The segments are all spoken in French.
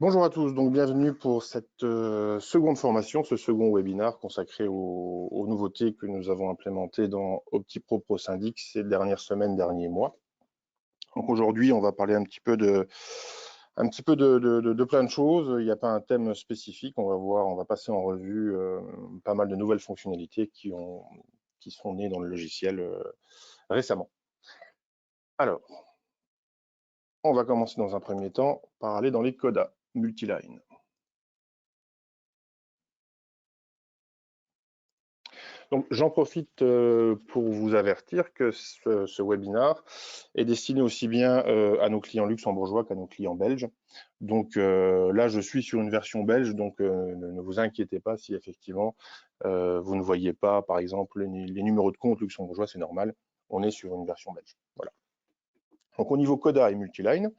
Bonjour à tous, donc bienvenue pour cette seconde formation, ce second webinaire consacré aux nouveautés que nous avons implémentées dans OptiPro Pro Syndic ces dernières semaines, derniers mois. Donc aujourd'hui, on va parler un petit peu de plein de choses. Il n'y a pas un thème spécifique. On va passer en revue pas mal de nouvelles fonctionnalités qui sont nées dans le logiciel récemment. Alors, on va commencer dans un premier temps par aller dans les codas multiline. Donc, j'en profite pour vous avertir que ce webinaire est destiné aussi bien à nos clients luxembourgeois qu'à nos clients belges. Donc là, je suis sur une version belge, donc ne vous inquiétez pas si effectivement vous ne voyez pas, par exemple, les numéros de compte luxembourgeois, c'est normal. On est sur une version belge. Voilà. Donc au niveau coda et multiline,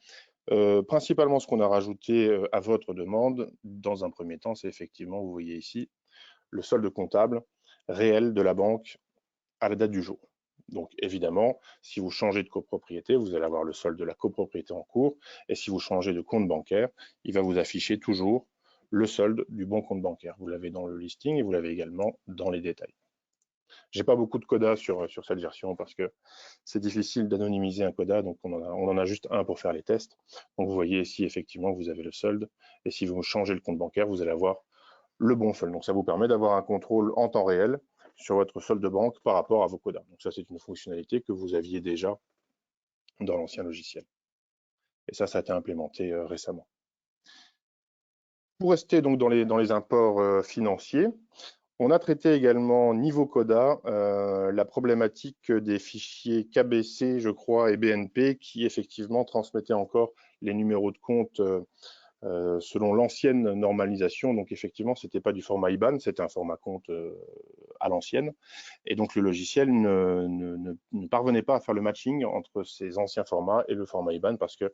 principalement ce qu'on a rajouté à votre demande, dans un premier temps, c'est effectivement, vous voyez ici, le solde comptable réel de la banque à la date du jour. Donc évidemment, si vous changez de copropriété, vous allez avoir le solde de la copropriété en cours, et si vous changez de compte bancaire, il va vous afficher toujours le solde du bon compte bancaire. Vous l'avez dans le listing et vous l'avez également dans les détails. J'ai pas beaucoup de codas sur cette version parce que c'est difficile d'anonymiser un coda, donc on en a juste un pour faire les tests. Donc vous voyez ici effectivement vous avez le solde, et si vous changez le compte bancaire, vous allez avoir le bon solde. Donc ça vous permet d'avoir un contrôle en temps réel sur votre solde de banque par rapport à vos codas. Donc ça, c'est une fonctionnalité que vous aviez déjà dans l'ancien logiciel. Et ça a été implémenté récemment. Pour rester donc dans les imports financiers, on a traité également niveau coda la problématique des fichiers KBC, je crois, et BNP qui effectivement transmettaient encore les numéros de compte selon l'ancienne normalisation. Donc effectivement, c'était pas du format IBAN, c'était un format compte à l'ancienne. Et donc le logiciel ne parvenait pas à faire le matching entre ces anciens formats et le format IBAN parce que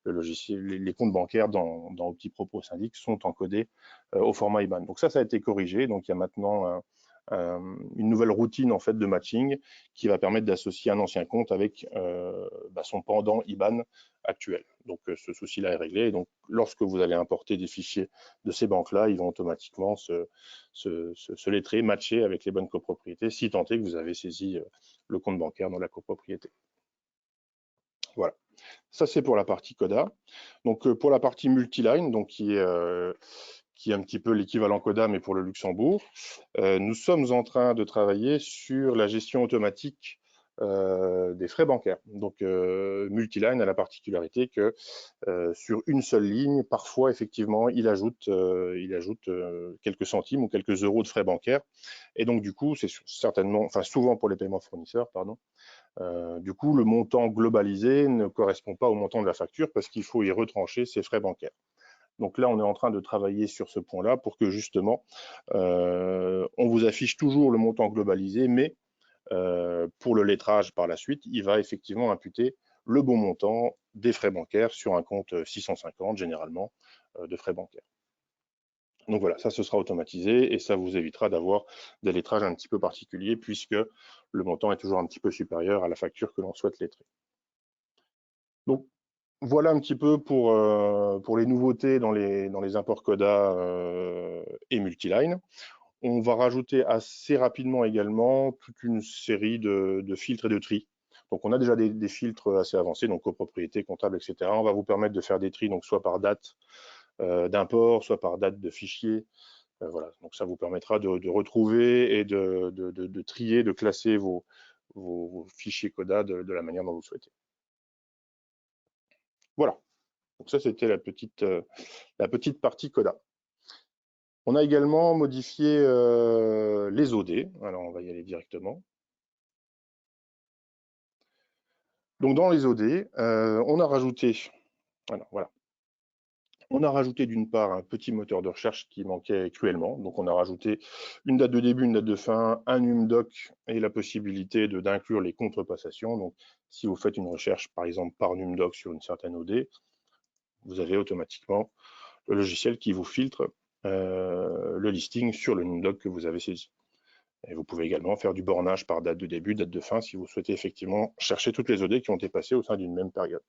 le logiciel, les comptes bancaires dans OptiPro Pro Syndic sont encodés au format IBAN. Donc ça a été corrigé. Donc il y a maintenant une nouvelle routine en fait de matching qui va permettre d'associer un ancien compte avec son pendant IBAN actuel. Donc ce souci-là est réglé. Et donc lorsque vous allez importer des fichiers de ces banques-là, ils vont automatiquement se lettrer, matcher avec les bonnes copropriétés, si tant est que vous avez saisi le compte bancaire dans la copropriété. Voilà. Ça, c'est pour la partie coda. Donc pour la partie multiline, donc qui est un petit peu l'équivalent coda, mais pour le Luxembourg, nous sommes en train de travailler sur la gestion automatique des frais bancaires. Donc Multiline a la particularité que sur une seule ligne, parfois effectivement, il ajoute quelques centimes ou quelques euros de frais bancaires. Et donc du coup, c'est souvent pour les paiements fournisseurs, pardon. Du coup, le montant globalisé ne correspond pas au montant de la facture parce qu'il faut y retrancher ces frais bancaires. Donc là, on est en train de travailler sur ce point-là pour que justement, on vous affiche toujours le montant globalisé, mais pour le lettrage par la suite, il va effectivement imputer le bon montant des frais bancaires sur un compte 650 généralement de frais bancaires. Donc voilà, ça ce sera automatisé et ça vous évitera d'avoir des lettrages un petit peu particuliers puisque le montant est toujours un petit peu supérieur à la facture que l'on souhaite lettrer. Donc voilà un petit peu pour les nouveautés dans les imports coda et multiline. On va rajouter assez rapidement également toute une série de filtres et de tris. Donc on a déjà des filtres assez avancés, donc copropriété, comptable, etc. On va vous permettre de faire des tris, donc soit par date d'import, soit par date de fichier. Voilà, donc ça vous permettra de retrouver et de trier, de classer vos fichiers coda de la manière dont vous souhaitez. Voilà, donc ça c'était la petite partie coda. On a également modifié les OD, alors on va y aller directement. Donc dans les OD, on a rajouté, alors voilà, on a rajouté d'une part un petit moteur de recherche qui manquait cruellement. Donc on a rajouté une date de début, une date de fin, un numdoc et la possibilité d'inclure les contrepassations. Donc si vous faites une recherche par exemple par numdoc sur une certaine OD, vous avez automatiquement le logiciel qui vous filtre le listing sur le numdoc que vous avez saisi. Et vous pouvez également faire du bornage par date de début, date de fin, si vous souhaitez effectivement chercher toutes les OD qui ont été passées au sein d'une même période.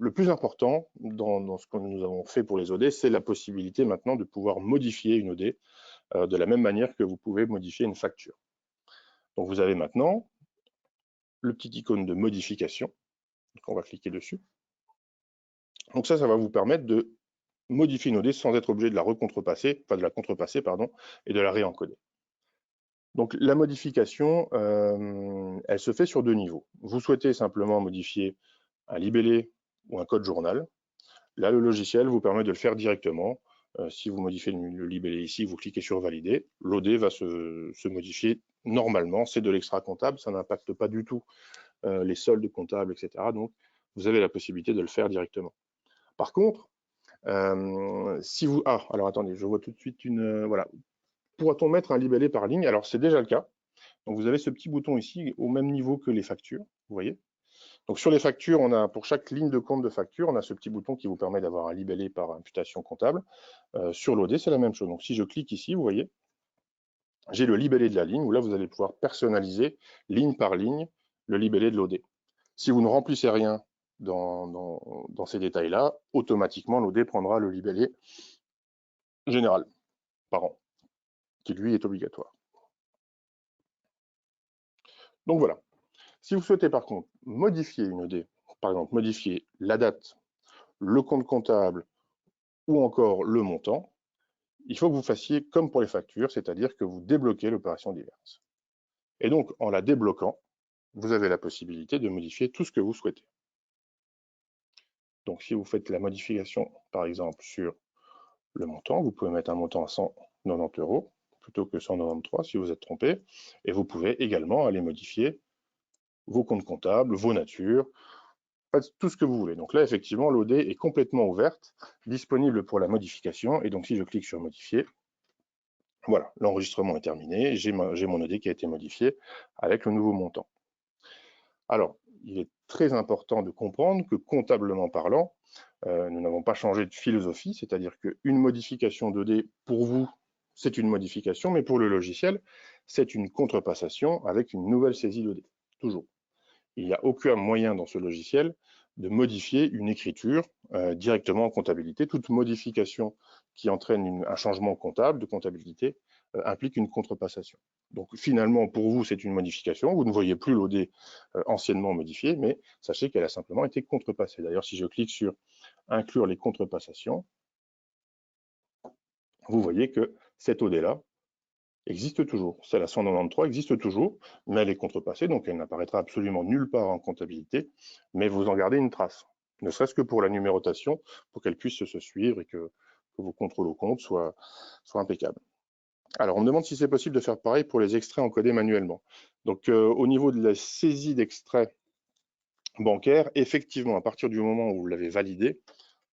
le plus important dans ce que nous avons fait pour les OD, c'est la possibilité maintenant de pouvoir modifier une OD de la même manière que vous pouvez modifier une facture. Donc vous avez maintenant le petit icône de modification, donc on va cliquer dessus. Donc ça va vous permettre de modifier une OD sans être obligé de la recontrepasser, enfin de la contrepasser, pardon, et de la réencoder. Donc la modification, elle se fait sur deux niveaux. Vous souhaitez simplement modifier un libellé ou un code journal. Là, le logiciel vous permet de le faire directement. Si vous modifiez le libellé ici, vous cliquez sur valider, l'OD va se modifier normalement. C'est de l'extra comptable, ça n'impacte pas du tout les soldes comptables, etc. Donc, vous avez la possibilité de le faire directement. Par contre, si vous... Ah, alors attendez, je vois tout de suite une... voilà. Pourra-t-on mettre un libellé par ligne? Alors, c'est déjà le cas. Donc, vous avez ce petit bouton ici au même niveau que les factures, vous voyez. Donc, sur les factures, on a pour chaque ligne de compte de facture, on a ce petit bouton qui vous permet d'avoir un libellé par imputation comptable. Sur l'OD, c'est la même chose. Donc, si je clique ici, vous voyez, j'ai le libellé de la ligne, où là, vous allez pouvoir personnaliser ligne par ligne le libellé de l'OD. Si vous ne remplissez rien dans ces détails-là, automatiquement, l'OD prendra le libellé général par an, qui lui est obligatoire. Donc voilà. Si vous souhaitez par contre modifier une OD, par exemple modifier la date, le compte comptable ou encore le montant, il faut que vous fassiez comme pour les factures, c'est-à-dire que vous débloquez l'opération diverse. Et donc, en la débloquant, vous avez la possibilité de modifier tout ce que vous souhaitez. Donc, si vous faites la modification, par exemple, sur le montant, vous pouvez mettre un montant à 190 € plutôt que 193 si vous êtes trompé. Et vous pouvez également aller modifier vos comptes comptables, vos natures, tout ce que vous voulez. Donc là, effectivement, l'OD est complètement ouverte, disponible pour la modification. Et donc, si je clique sur modifier, voilà, l'enregistrement est terminé. J'ai mon OD qui a été modifié avec le nouveau montant. Alors, il est très important de comprendre que comptablement parlant, nous n'avons pas changé de philosophie, c'est-à-dire qu'une modification d'OD, pour vous, c'est une modification, mais pour le logiciel, c'est une contrepassation avec une nouvelle saisie d'OD, toujours. Il n'y a aucun moyen dans ce logiciel de modifier une écriture directement en comptabilité. Toute modification qui entraîne un changement comptable, de comptabilité, implique une contrepassation. Donc finalement, pour vous, c'est une modification. Vous ne voyez plus l'OD anciennement modifié, mais sachez qu'elle a simplement été contrepassée. D'ailleurs, si je clique sur inclure les contrepassations, vous voyez que cette OD-là existe toujours. Celle à 193 existe toujours, mais elle est contrepassée, donc elle n'apparaîtra absolument nulle part en comptabilité, mais vous en gardez une trace, ne serait-ce que pour la numérotation, pour qu'elle puisse se suivre et que vos contrôles au compte soient impeccables. Alors, on me demande si c'est possible de faire pareil pour les extraits encodés manuellement. Donc, au niveau de la saisie d'extraits bancaires, effectivement, à partir du moment où vous l'avez validé,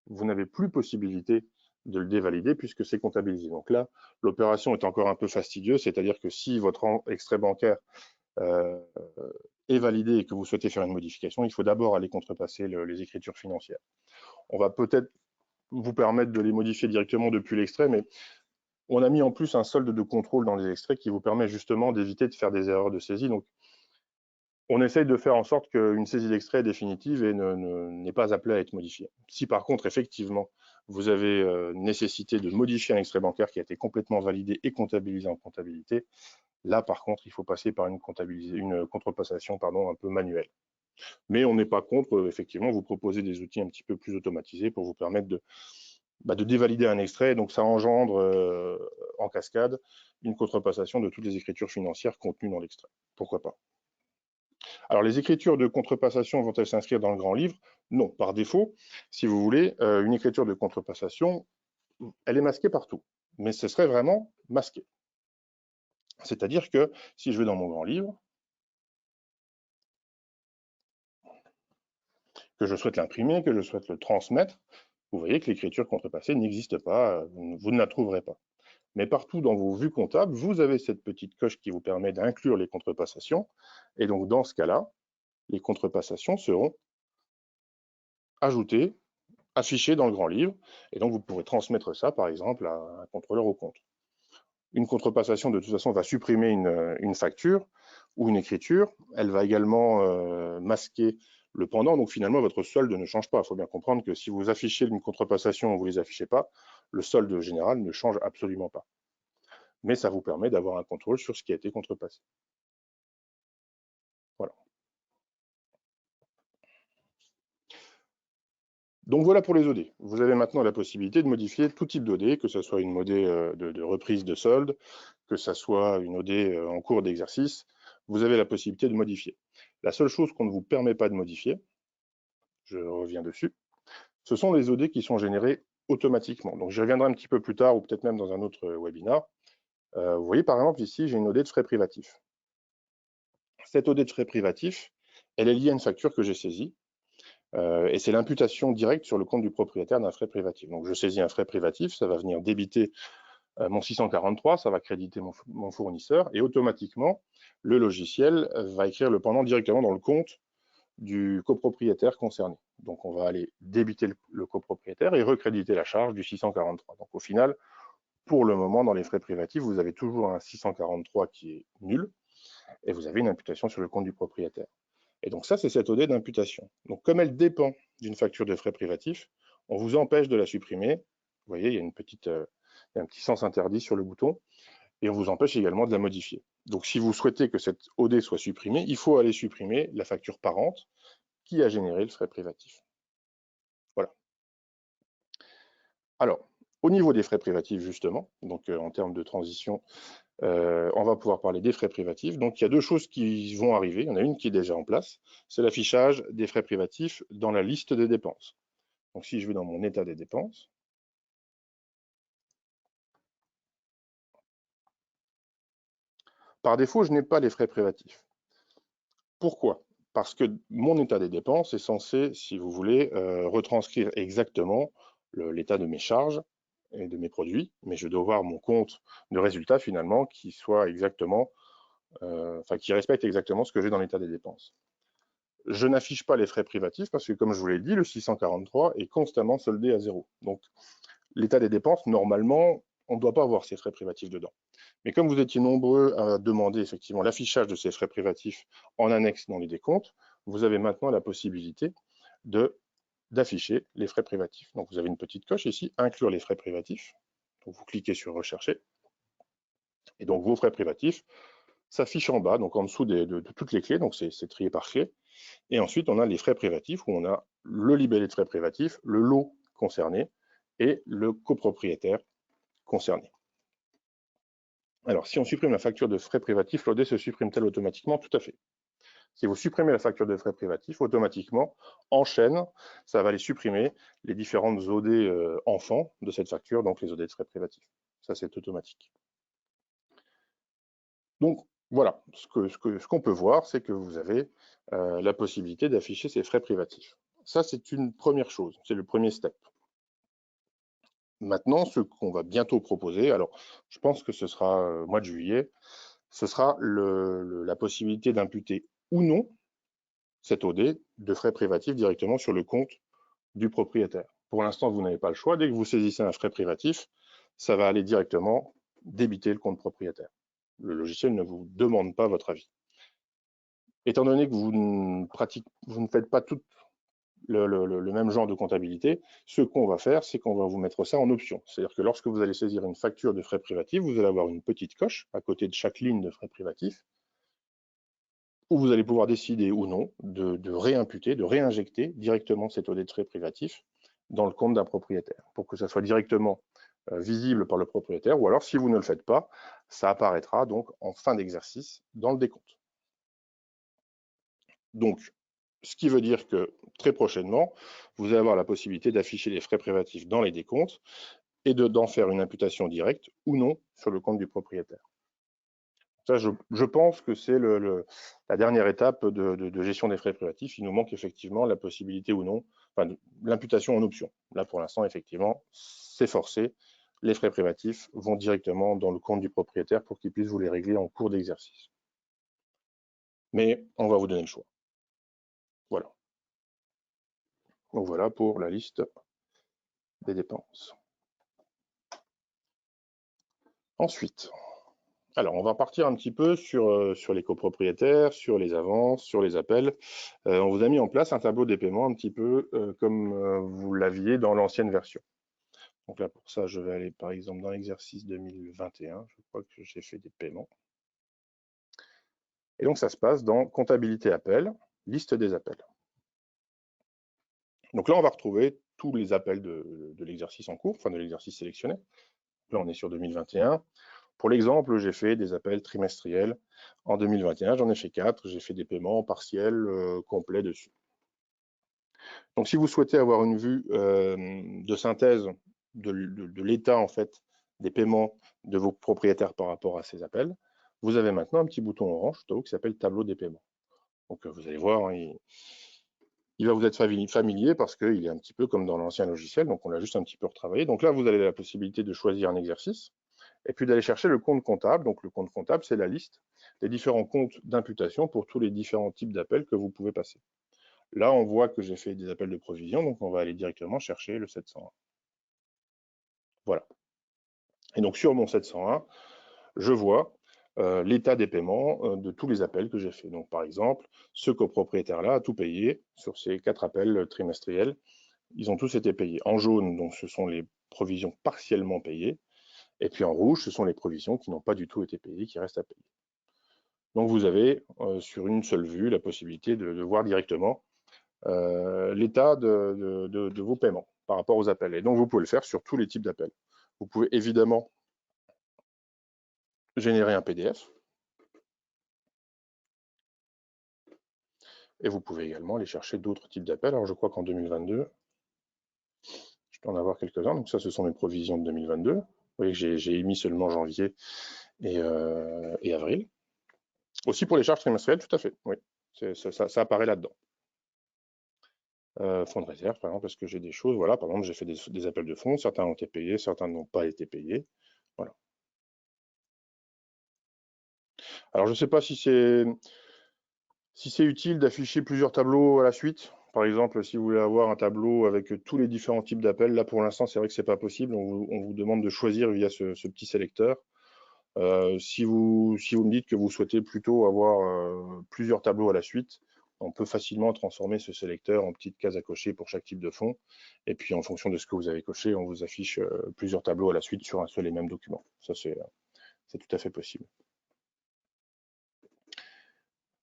vous n'avez plus possibilité de le dévalider puisque c'est comptabilisé. Donc là, l'opération est encore un peu fastidieuse, c'est-à-dire que si votre extrait bancaire est validé et que vous souhaitez faire une modification, il faut d'abord aller contrepasser les écritures financières. On va peut-être vous permettre de les modifier directement depuis l'extrait, mais on a mis en plus un solde de contrôle dans les extraits qui vous permet justement d'éviter de faire des erreurs de saisie. Donc, on essaye de faire en sorte qu'une saisie d'extrait est définitive et n'est pas appelée à être modifiée. Si par contre, effectivement, vous avez nécessité de modifier un extrait bancaire qui a été complètement validé et comptabilisé en comptabilité, là, par contre, il faut passer par une contrepassation un peu manuelle. Mais on n'est pas contre, effectivement, vous proposer des outils un petit peu plus automatisés pour vous permettre de dévalider un extrait. Donc, ça engendre en cascade une contrepassation de toutes les écritures financières contenues dans l'extrait. Pourquoi pas? Alors, les écritures de contrepassation vont-elles s'inscrire dans le grand livre? Non, par défaut, si vous voulez, une écriture de contrepassation, elle est masquée partout, mais ce serait vraiment masqué. C'est-à-dire que si je vais dans mon grand livre, que je souhaite l'imprimer, que je souhaite le transmettre, vous voyez que l'écriture contrepassée n'existe pas, vous ne la trouverez pas. Mais partout dans vos vues comptables, vous avez cette petite coche qui vous permet d'inclure les contrepassations. Et donc, dans ce cas-là, les contrepassations seront ajoutées, affichées dans le grand livre. Et donc, vous pourrez transmettre ça, par exemple, à un contrôleur au compte. Une contrepassation, de toute façon, va supprimer une facture. ou une écriture. Elle va également masquer le pendant. Donc finalement, votre solde ne change pas. Il faut bien comprendre que si vous affichez une contrepassation ou vous ne les affichez pas, le solde général ne change absolument pas. Mais ça vous permet d'avoir un contrôle sur ce qui a été contrepassé. Voilà. Donc voilà pour les OD. Vous avez maintenant la possibilité de modifier tout type d'OD, que ce soit une OD de reprise de solde, que ce soit une OD en cours d'exercice. Vous avez la possibilité de modifier. La seule chose qu'on ne vous permet pas de modifier, je reviens dessus, ce sont les OD qui sont générés automatiquement. Donc j'y reviendrai un petit peu plus tard ou peut-être même dans un autre webinaire. Vous voyez par exemple ici, j'ai une OD de frais privatifs. Cette OD de frais privatifs, elle est liée à une facture que j'ai saisie. Et c'est l'imputation directe sur le compte du propriétaire d'un frais privatif. Donc je saisis un frais privatif, ça va venir débiter mon 643, ça va créditer mon fournisseur, et automatiquement, le logiciel va écrire le pendant directement dans le compte du copropriétaire concerné. Donc on va aller débiter le copropriétaire et recréditer la charge du 643. Donc au final, pour le moment, dans les frais privatifs, vous avez toujours un 643 qui est nul, et vous avez une imputation sur le compte du propriétaire. Et donc ça, c'est cette OD d'imputation. Donc comme elle dépend d'une facture de frais privatifs, on vous empêche de la supprimer. Vous voyez, il y a un petit sens interdit sur le bouton, et on vous empêche également de la modifier. Donc si vous souhaitez que cette OD soit supprimée, il faut aller supprimer la facture parente qui a généré le frais privatif. Voilà. Alors, au niveau des frais privatifs, justement, donc en termes de transition, on va pouvoir parler des frais privatifs. Donc il y a deux choses qui vont arriver. Il y en a une qui est déjà en place, c'est l'affichage des frais privatifs dans la liste des dépenses. Donc si je vais dans mon état des dépenses, par défaut, je n'ai pas les frais privatifs. Pourquoi? Parce que mon état des dépenses est censé, si vous voulez, retranscrire exactement l'état de mes charges et de mes produits, mais je dois voir mon compte de résultat finalement qui soit exactement, qui respecte exactement ce que j'ai dans l'état des dépenses. Je n'affiche pas les frais privatifs parce que, comme je vous l'ai dit, le 643 est constamment soldé à zéro. Donc, l'état des dépenses, normalement, on ne doit pas avoir ces frais privatifs dedans. Mais comme vous étiez nombreux à demander effectivement l'affichage de ces frais privatifs en annexe dans les décomptes, vous avez maintenant la possibilité d'afficher les frais privatifs. Donc, vous avez une petite coche ici, inclure les frais privatifs. Donc, vous cliquez sur rechercher. Et donc, vos frais privatifs s'affichent en bas, donc en dessous de toutes les clés. Donc, c'est trié par clé. Et ensuite, on a les frais privatifs où on a le libellé de frais privatifs, le lot concerné et le copropriétaire concerné. Alors, si on supprime la facture de frais privatifs, l'OD se supprime-t-elle automatiquement? Tout à fait. Si vous supprimez la facture de frais privatifs, automatiquement, en chaîne, ça va aller supprimer les différentes OD enfants de cette facture, donc les OD de frais privatifs. Ça, c'est automatique. Donc, voilà, ce qu'on peut voir, c'est que vous avez la possibilité d'afficher ces frais privatifs. Ça, c'est une première chose, c'est le premier step. Maintenant, ce qu'on va bientôt proposer, alors je pense que ce sera mois de juillet, ce sera la possibilité d'imputer ou non cette OD de frais privatifs directement sur le compte du propriétaire. Pour l'instant, vous n'avez pas le choix. Dès que vous saisissez un frais privatif, ça va aller directement débiter le compte propriétaire. Le logiciel ne vous demande pas votre avis. Étant donné que vous ne faites pas tout le même genre de comptabilité, ce qu'on va faire, c'est qu'on va vous mettre ça en option. C'est-à-dire que lorsque vous allez saisir une facture de frais privatifs, vous allez avoir une petite coche à côté de chaque ligne de frais privatifs, où vous allez pouvoir décider ou non de réimputer, de réinjecter directement cette OD de frais privatifs dans le compte d'un propriétaire, pour que ça soit directement visible par le propriétaire, ou alors si vous ne le faites pas, ça apparaîtra donc en fin d'exercice dans le décompte. Donc, ce qui veut dire que très prochainement, vous allez avoir la possibilité d'afficher les frais privatifs dans les décomptes et d'en faire une imputation directe ou non sur le compte du propriétaire. Ça, je pense que c'est la dernière étape de gestion des frais privatifs. Il nous manque effectivement la possibilité ou non, enfin, l'imputation en option. Là, pour l'instant, effectivement, c'est forcé. Les frais privatifs vont directement dans le compte du propriétaire pour qu'il puisse vous les régler en cours d'exercice. Mais on va vous donner le choix. Voilà. Donc voilà pour la liste des dépenses. Ensuite, Alors, on va partir un petit peu sur les copropriétaires, sur les avances, sur les appels. On vous a mis en place un tableau des paiements un petit peu comme vous l'aviez dans l'ancienne version. Donc là, pour ça, je vais aller par exemple dans l'exercice 2021. Je crois que j'ai fait des paiements. Et donc, ça se passe dans comptabilité appel, liste des appels. Donc là, on va retrouver tous les appels de l'exercice en cours, enfin de l'exercice sélectionné. Là, on est sur 2021. Pour l'exemple, j'ai fait des appels trimestriels. En 2021, j'en ai fait 4. J'ai fait des paiements partiels complets dessus. Donc, si vous souhaitez avoir une vue de synthèse de l'état en fait des paiements de vos propriétaires par rapport à ces appels, vous avez maintenant un petit bouton orange tout en haut qui s'appelle tableau des paiements. Donc, vous allez voir, hein, il va vous être familier parce qu'il est un petit peu comme dans l'ancien logiciel. Donc, on l'a juste un petit peu retravaillé. Donc là, vous avez la possibilité de choisir un exercice et puis d'aller chercher le compte comptable. Donc, le compte comptable, c'est la liste des différents comptes d'imputation pour tous les différents types d'appels que vous pouvez passer. Là, on voit que j'ai fait des appels de provision, donc on va aller directement chercher le 701. Voilà. Et donc, sur mon 701, je vois l'état des paiements de tous les appels que j'ai fait. Donc, par exemple, ce copropriétaire-là a tout payé sur ces 4 appels trimestriels. Ils ont tous été payés. En jaune, donc, ce sont les provisions partiellement payées. Et puis en rouge, ce sont les provisions qui n'ont pas du tout été payées, qui restent à payer. Donc vous avez sur une seule vue la possibilité de voir directement l'état de vos paiements par rapport aux appels. Et donc vous pouvez le faire sur tous les types d'appels. Vous pouvez évidemment générer un PDF. Et vous pouvez également aller chercher d'autres types d'appels. Alors je crois qu'en 2022, je peux en avoir quelques-uns. Donc ça, ce sont mes provisions de 2022. Vous voyez que j'ai émis seulement janvier et avril. Aussi pour les charges trimestrielles, tout à fait. Oui, ça apparaît là-dedans. Fonds de réserve, par exemple, parce que j'ai des choses, voilà, par exemple, j'ai fait des appels de fonds, certains ont été payés, certains n'ont pas été payés. Voilà. Alors, je ne sais pas si c'est utile d'afficher plusieurs tableaux à la suite. Par exemple, si vous voulez avoir un tableau avec tous les différents types d'appels, là pour l'instant, c'est vrai que ce n'est pas possible. On vous demande de choisir via ce petit sélecteur. Si vous me dites que vous souhaitez plutôt avoir plusieurs tableaux à la suite, on peut facilement transformer ce sélecteur en petites cases à cocher pour chaque type de fonds. Et puis, en fonction de ce que vous avez coché, on vous affiche plusieurs tableaux à la suite sur un seul et même document. Ça, c'est tout à fait possible.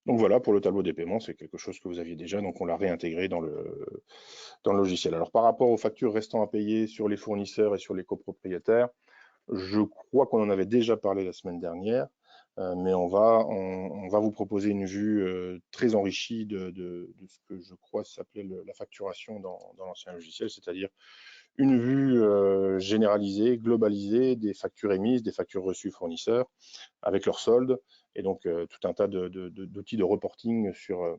Donc voilà, pour le tableau des paiements, c'est quelque chose que vous aviez déjà, donc on l'a réintégré dans le logiciel. Alors par rapport aux factures restant à payer sur les fournisseurs et sur les copropriétaires, je crois qu'on en avait déjà parlé la semaine dernière, mais on va vous proposer une vue très enrichie de ce que je crois s'appelait la facturation dans l'ancien logiciel, c'est-à-dire une vue généralisée, globalisée des factures émises, des factures reçues fournisseurs, avec leur solde, et donc tout un tas d'outils de reporting sur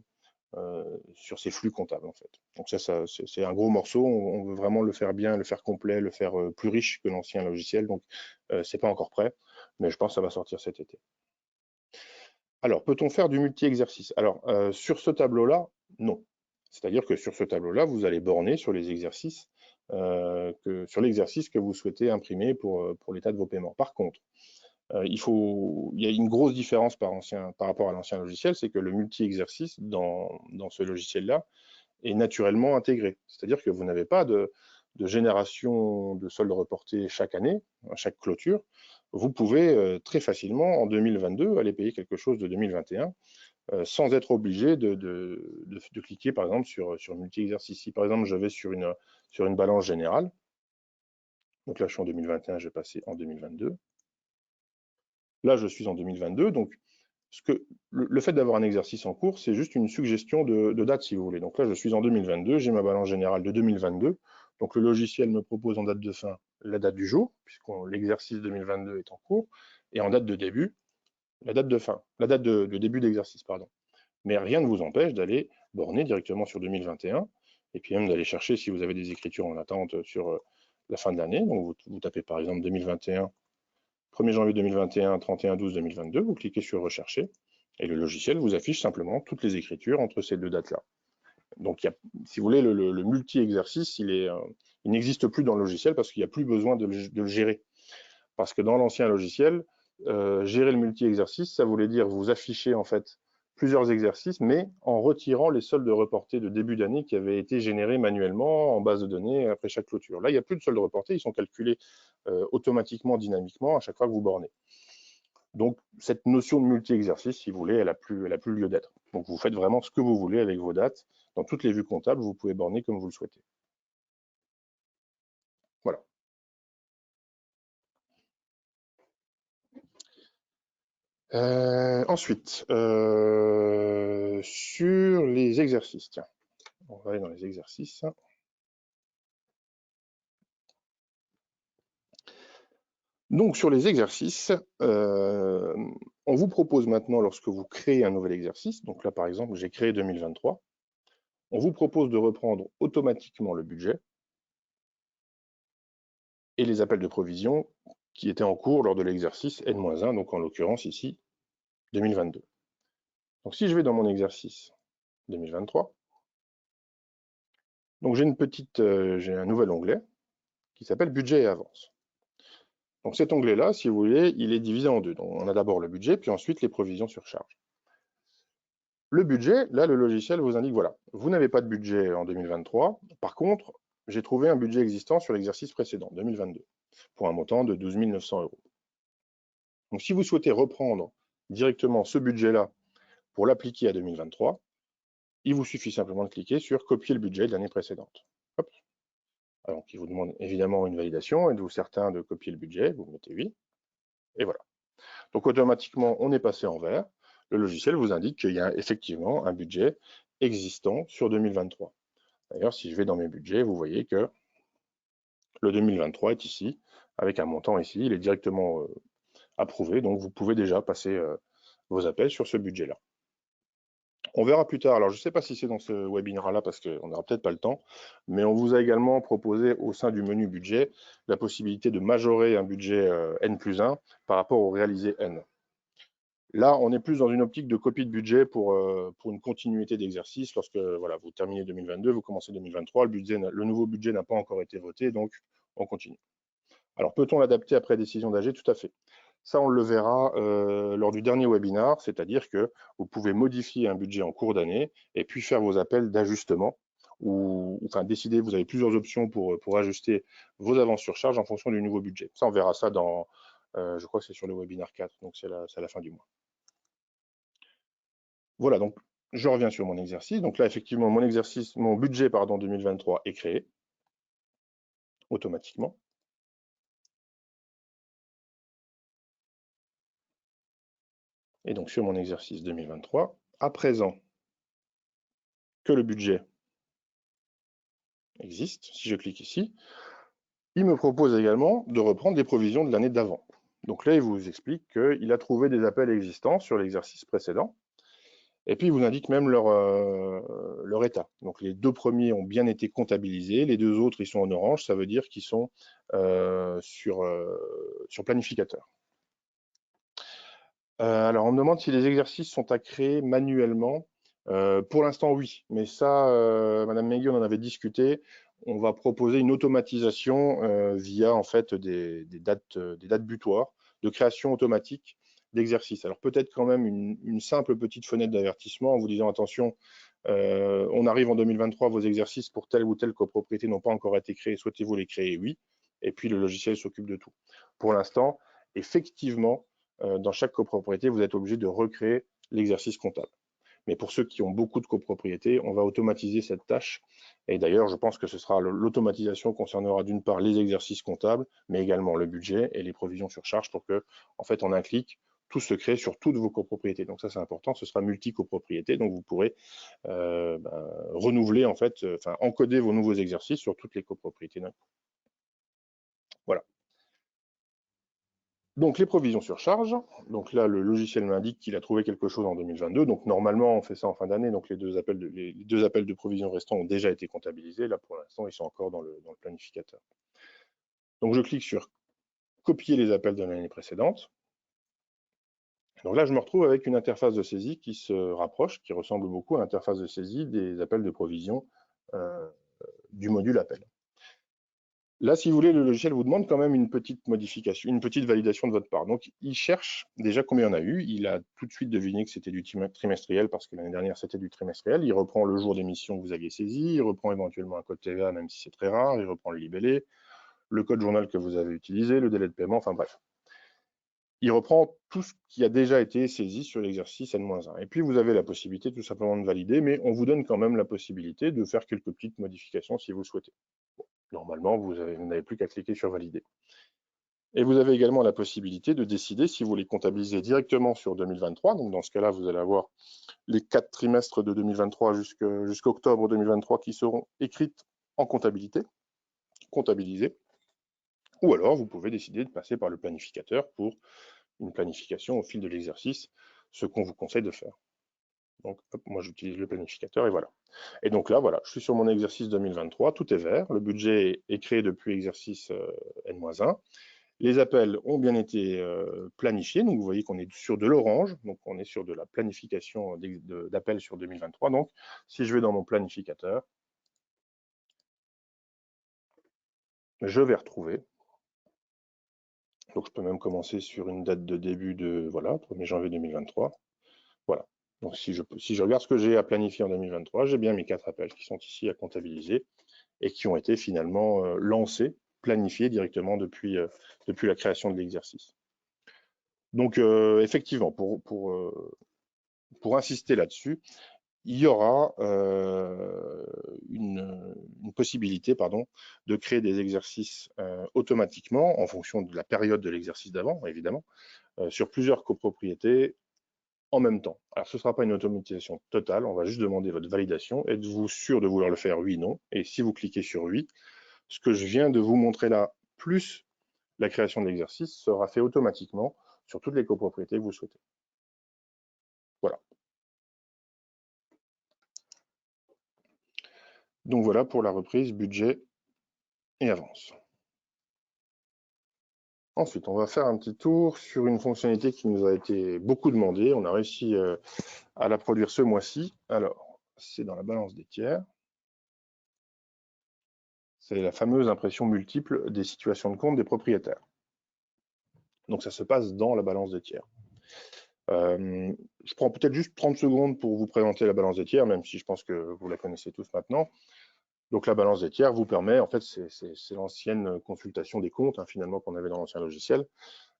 ces flux comptables en fait. Donc ça c'est un gros morceau, on veut vraiment le faire bien, le faire complet, le faire plus riche que l'ancien logiciel, donc c'est pas encore prêt, mais je pense que ça va sortir cet été. Alors, peut-on faire du multi-exercice? Alors, sur ce tableau-là, non. C'est-à-dire que sur ce tableau-là, vous allez borner sur les exercices, sur l'exercice que vous souhaitez imprimer pour l'état de vos paiements. Par contre, il y a une grosse différence par rapport à l'ancien logiciel, c'est que le multi-exercice dans ce logiciel-là est naturellement intégré. C'est-à-dire que vous n'avez pas de génération de soldes reportés chaque année, à chaque clôture. Vous pouvez très facilement, en 2022, aller payer quelque chose de 2021 sans être obligé de cliquer, par exemple, sur multi-exercice. Si, par exemple, je vais sur une balance générale, donc là, je suis en 2021, je vais passer en 2022. Là, je suis en 2022, donc le fait d'avoir un exercice en cours, c'est juste une suggestion de date, si vous voulez. Donc là, je suis en 2022, j'ai ma balance générale de 2022. Donc le logiciel me propose en date de fin la date du jour, puisque l'exercice 2022 est en cours, et en date de début, la date de fin, la date de début d'exercice, pardon. Mais rien ne vous empêche d'aller borner directement sur 2021, et puis même d'aller chercher si vous avez des écritures en attente sur la fin de l'année. Donc vous tapez par exemple 2021, 1er janvier 2021, 31/12/2022, vous cliquez sur rechercher, et le logiciel vous affiche simplement toutes les écritures entre ces deux dates-là. Donc, si vous voulez, le multi-exercice, il n'existe plus dans le logiciel parce qu'il n'y a plus besoin de le gérer. Parce que dans l'ancien logiciel, gérer le multi-exercice, ça voulait dire vous afficher en fait plusieurs exercices, mais en retirant les soldes reportés de début d'année qui avaient été générés manuellement en base de données après chaque clôture. Là, il n'y a plus de soldes reportés, ils sont calculés automatiquement, dynamiquement à chaque fois que vous bornez. Donc, cette notion de multi-exercice, si vous voulez, elle a plus lieu d'être. Donc, vous faites vraiment ce que vous voulez avec vos dates. Dans toutes les vues comptables, vous pouvez borner comme vous le souhaitez. Voilà. Ensuite, sur les exercices, tiens, on va aller dans les exercices. Donc, sur les exercices, on vous propose maintenant, lorsque vous créez un nouvel exercice, donc là, par exemple, j'ai créé 2023, on vous propose de reprendre automatiquement le budget et les appels de provision qui étaient en cours lors de l'exercice N-1, donc en l'occurrence ici, 2022. Donc, si je vais dans mon exercice 2023, donc j'ai un nouvel onglet qui s'appelle budget et avance. Donc cet onglet-là, si vous voulez, il est divisé en deux. Donc on a d'abord le budget, puis ensuite les provisions sur charge. Le budget, là, le logiciel vous indique, voilà, vous n'avez pas de budget en 2023. Par contre, j'ai trouvé un budget existant sur l'exercice précédent, 2022, pour un montant de 12 900 €. Donc si vous souhaitez reprendre directement ce budget-là pour l'appliquer à 2023, il vous suffit simplement de cliquer sur copier le budget de l'année précédente. Hop. Alors, il vous demande évidemment une validation. Êtes-vous certain de copier le budget? Vous mettez oui. Et voilà. Donc, automatiquement, on est passé en vert. Le logiciel vous indique qu'il y a effectivement un budget existant sur 2023. D'ailleurs, si je vais dans mes budgets, vous voyez que le 2023 est ici, avec un montant ici. Il est directement approuvé. Donc, vous pouvez déjà passer vos appels sur ce budget-là. On verra plus tard. Alors, je ne sais pas si c'est dans ce webinaire-là parce qu'on n'aura peut-être pas le temps, mais on vous a également proposé au sein du menu budget la possibilité de majorer un budget N+1 par rapport au réalisé N. Là, on est plus dans une optique de copie de budget pour une continuité d'exercice. Lorsque voilà, vous terminez 2022, vous commencez 2023, le nouveau budget n'a pas encore été voté, donc on continue. Alors, peut-on l'adapter après décision d'AG? Tout à fait. Ça, on le verra lors du dernier webinaire, c'est-à-dire que vous pouvez modifier un budget en cours d'année et puis faire vos appels d'ajustement ou enfin décider, vous avez plusieurs options pour ajuster vos avances sur charge en fonction du nouveau budget. Ça, on verra ça dans, je crois que c'est sur le webinaire 4, donc c'est à la fin du mois. Voilà, donc je reviens sur mon exercice. Donc là, effectivement, mon budget, pardon, 2023 est créé automatiquement. Et donc sur mon exercice 2023, à présent que le budget existe, si je clique ici, il me propose également de reprendre des provisions de l'année d'avant. Donc là, il vous explique qu'il a trouvé des appels existants sur l'exercice précédent. Et puis, il vous indique même leur état. Donc, les deux premiers ont bien été comptabilisés. Les deux autres, ils sont en orange. Ça veut dire qu'ils sont sur planificateur. Alors, on me demande si les exercices sont à créer manuellement. Pour l'instant, oui. Mais ça, Madame Megui, on en avait discuté. On va proposer une automatisation via en fait des dates butoirs de création automatique d'exercices. Alors peut-être quand même une simple petite fenêtre d'avertissement en vous disant attention, on arrive en 2023, vos exercices pour telle ou telle copropriété n'ont pas encore été créés, souhaitez-vous les créer? Oui. Et puis le logiciel s'occupe de tout. Pour l'instant, effectivement, dans chaque copropriété, vous êtes obligé de recréer l'exercice comptable. Mais pour ceux qui ont beaucoup de copropriétés, on va automatiser cette tâche. Et d'ailleurs, je pense que ce sera l'automatisation concernera d'une part les exercices comptables, mais également le budget et les provisions sur charge pour que, en fait, en un clic, tout se crée sur toutes vos copropriétés. Donc ça, c'est important. Ce sera multi-copropriété. Donc vous pourrez renouveler, en fait, encoder vos nouveaux exercices sur toutes les copropriétés d'un coup. Voilà. Donc les provisions sur charge, donc là le logiciel m'indique qu'il a trouvé quelque chose en 2022, donc normalement on fait ça en fin d'année, donc les deux appels de provisions restants ont déjà été comptabilisés, là pour l'instant ils sont encore dans le planificateur. Donc je clique sur copier les appels de l'année précédente. Donc là je me retrouve avec une interface de saisie qui se rapproche, qui ressemble beaucoup à l'interface de saisie des appels de provision du module appel. Là, si vous voulez, le logiciel vous demande quand même une petite modification, une petite validation de votre part. Donc, il cherche déjà combien il y en a eu. Il a tout de suite deviné que c'était du trimestriel parce que l'année dernière, c'était du trimestriel. Il reprend le jour d'émission que vous aviez saisi. Il reprend éventuellement un code TVA, même si c'est très rare. Il reprend le libellé, le code journal que vous avez utilisé, le délai de paiement, enfin bref. Il reprend tout ce qui a déjà été saisi sur l'exercice N-1. Et puis, vous avez la possibilité tout simplement de valider, mais on vous donne quand même la possibilité de faire quelques petites modifications si vous le souhaitez. Bon, normalement, vous n'avez plus qu'à cliquer sur valider. Et vous avez également la possibilité de décider si vous les comptabilisez directement sur 2023. Donc, dans ce cas-là, vous allez avoir les 4 trimestres de 2023 jusqu'à octobre 2023 qui seront écrites en comptabilité, comptabilisées. Ou alors, vous pouvez décider de passer par le planificateur pour une planification au fil de l'exercice, ce qu'on vous conseille de faire. Donc, hop, moi, j'utilise le planificateur et voilà. Et donc là, voilà, je suis sur mon exercice 2023, tout est vert. Le budget est créé depuis exercice N-1. Les appels ont bien été planifiés, donc vous voyez qu'on est sur de l'orange, donc on est sur de la planification d'appels sur 2023. Donc, si je vais dans mon planificateur, je vais retrouver. Donc, je peux même commencer sur une date de début de, voilà, 1er janvier 2023. Voilà. Donc, si je regarde ce que j'ai à planifier en 2023, j'ai bien mes 4 appels qui sont ici à comptabiliser et qui ont été finalement lancés, planifiés directement depuis la création de l'exercice. Donc, effectivement, pour insister là-dessus, il y aura une possibilité de créer des exercices automatiquement en fonction de la période de l'exercice d'avant, évidemment, sur plusieurs copropriétés en même temps. Alors, ce ne sera pas une automatisation totale, on va juste demander votre validation. Êtes-vous sûr de vouloir le faire? Oui, non. Et si vous cliquez sur oui, ce que je viens de vous montrer là, plus la création de l'exercice, sera fait automatiquement sur toutes les copropriétés que vous souhaitez. Voilà. Donc voilà pour la reprise, budget et avance. Ensuite, on va faire un petit tour sur une fonctionnalité qui nous a été beaucoup demandée. On a réussi à la produire ce mois-ci. Alors, c'est dans la balance des tiers. C'est la fameuse impression multiple des situations de compte des propriétaires. Donc, ça se passe dans la balance des tiers. Je prends peut-être juste 30 secondes pour vous présenter la balance des tiers, même si je pense que vous la connaissez tous maintenant. Donc la balance des tiers vous permet, en fait, c'est l'ancienne consultation des comptes, finalement, qu'on avait dans l'ancien logiciel.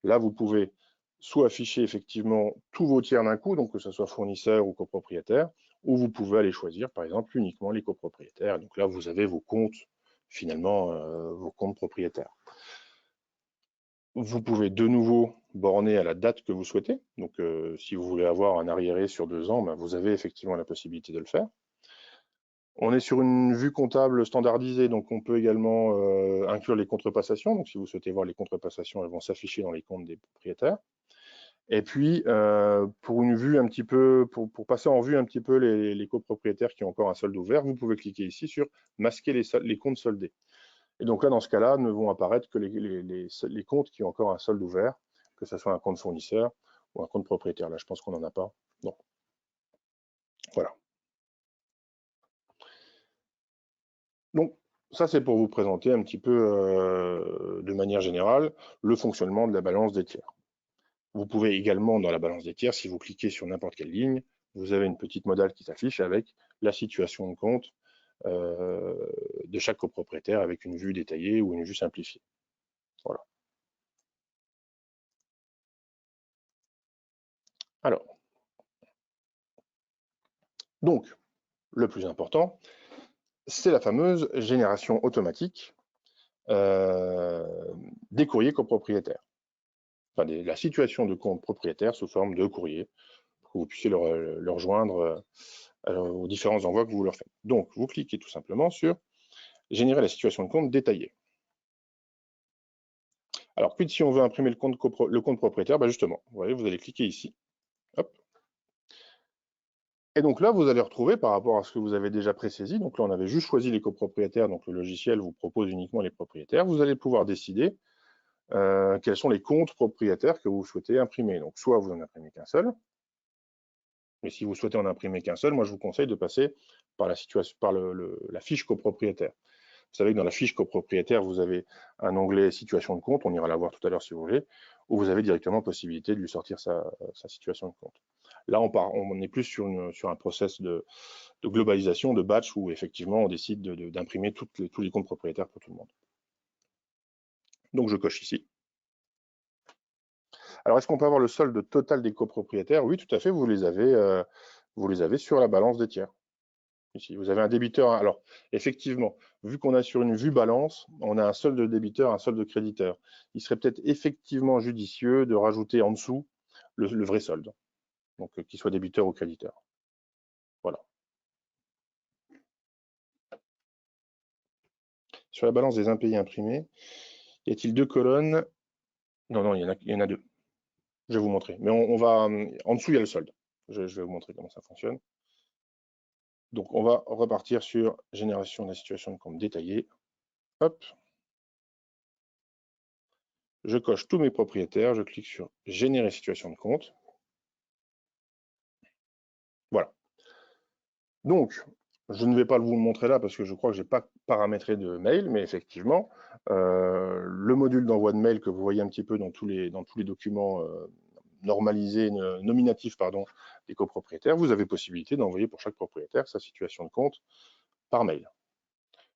Là, vous pouvez soit afficher effectivement tous vos tiers d'un coup, donc que ce soit fournisseur ou copropriétaire, ou vous pouvez aller choisir, par exemple, uniquement les copropriétaires. Donc là, vous avez vos comptes, finalement, vos comptes propriétaires. Vous pouvez de nouveau borner à la date que vous souhaitez. Donc, si vous voulez avoir un arriéré sur 2 ans, vous avez effectivement la possibilité de le faire. On est sur une vue comptable standardisée, donc on peut également inclure les contrepassations. Donc, si vous souhaitez voir les contrepassations, elles vont s'afficher dans les comptes des propriétaires. Et puis, pour une vue un petit peu, pour passer en vue un petit peu les copropriétaires qui ont encore un solde ouvert, vous pouvez cliquer ici sur masquer les comptes soldés. Et donc là, dans ce cas-là, ne vont apparaître que les comptes qui ont encore un solde ouvert, que ce soit un compte fournisseur ou un compte propriétaire. Là, je pense qu'on n'en a pas. Non. Voilà. Donc, ça, c'est pour vous présenter un petit peu, de manière générale, le fonctionnement de la balance des tiers. Vous pouvez également, dans la balance des tiers, si vous cliquez sur n'importe quelle ligne, vous avez une petite modale qui s'affiche avec la situation de compte de chaque copropriétaire avec une vue détaillée ou une vue simplifiée. Voilà. Alors, donc, le plus important, c'est la fameuse génération automatique des courriers copropriétaires. Enfin, la situation de compte propriétaire sous forme de courrier, pour que vous puissiez le rejoindre aux différents envois que vous leur faites. Donc, vous cliquez tout simplement sur générer la situation de compte détaillée. Alors, puis si on veut imprimer le compte propriétaire, justement, vous voyez, vous allez cliquer ici. Hop. Et donc là, vous allez retrouver par rapport à ce que vous avez déjà présaisi. Donc là, on avait juste choisi les copropriétaires. Donc le logiciel vous propose uniquement les propriétaires. Vous allez pouvoir décider quels sont les comptes propriétaires que vous souhaitez imprimer. Donc soit vous n'en imprimez qu'un seul. Mais si vous souhaitez en imprimer qu'un seul, moi je vous conseille de passer par la fiche copropriétaire. savez que dans la fiche copropriétaire, vous avez un onglet situation de compte, on ira la voir tout à l'heure si vous voulez, où vous avez directement possibilité de lui sortir sa situation de compte. Là, on est plus sur un process de globalisation, de batch, où effectivement on décide d'imprimer tous les comptes propriétaires pour tout le monde. Donc je coche ici. Alors, est-ce qu'on peut avoir le solde total des copropriétaires? Oui, tout à fait, vous les avez sur la balance des tiers. Ici, vous avez un débiteur. Alors, effectivement, vu qu'on a sur une vue balance, on a un solde de débiteur, un solde de créditeur. Il serait peut-être effectivement judicieux de rajouter en dessous le vrai solde, donc qu'il soit débiteur ou créditeur. Voilà. Sur la balance des impayés imprimés, y a-t-il 2 colonnes? Non, il y en a 2. Je vais vous montrer. Mais on va en dessous, il y a le solde. Je vais vous montrer comment ça fonctionne. Donc, on va repartir sur génération de la situation de compte détaillée. Hop. Je coche tous mes propriétaires, je clique sur générer situation de compte. Voilà. Donc, je ne vais pas vous le montrer là parce que je crois que je n'ai pas paramétré de mail, mais effectivement, le module d'envoi de mail que vous voyez un petit peu dans tous les documents normalisés, nominatifs, pardon, des copropriétaires, vous avez possibilité d'envoyer pour chaque propriétaire sa situation de compte par mail.